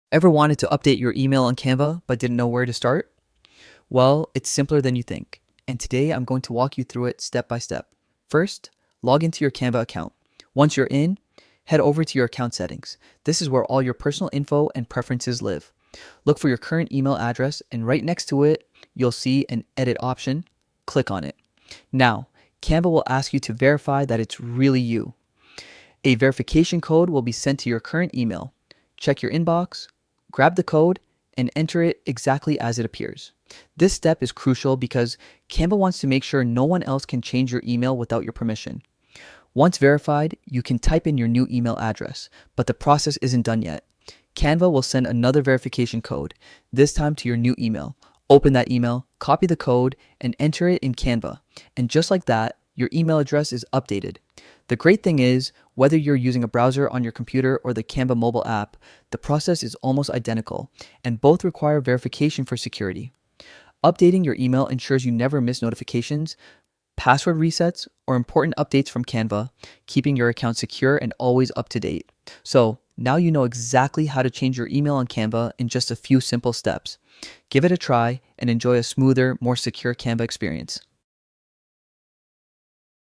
Ever wanted to update your email on Canva but didn't know where to start? Well, it's simpler than you think. And today I'm going to walk you through it step by step. First, log into your Canva account. Once you're in, head over to your account settings. This is where all your personal info and preferences live. Look for your current email address, and right next to it, you'll see an edit option. Click on it. Now, Canva will ask you to verify that it's really you. A verification code will be sent to your current email. Check your inbox, grab the code, and enter it exactly as it appears. This step is crucial because Canva wants to make sure no one else can change your email without your permission. Once verified, you can type in your new email address, but the process isn't done yet. Canva will send another verification code, this time to your new email. Open that email, copy the code, and enter it in Canva. And just like that, your email address is updated. The great thing is, whether you're using a browser on your computer or the Canva mobile app, the process is almost identical, and both require verification for security. Updating your email ensures you never miss notifications, password resets, or important updates from Canva, keeping your account secure and always up to date. So now you know exactly how to change your email on Canva in just a few simple steps. Give it a try and enjoy a smoother, more secure Canva experience.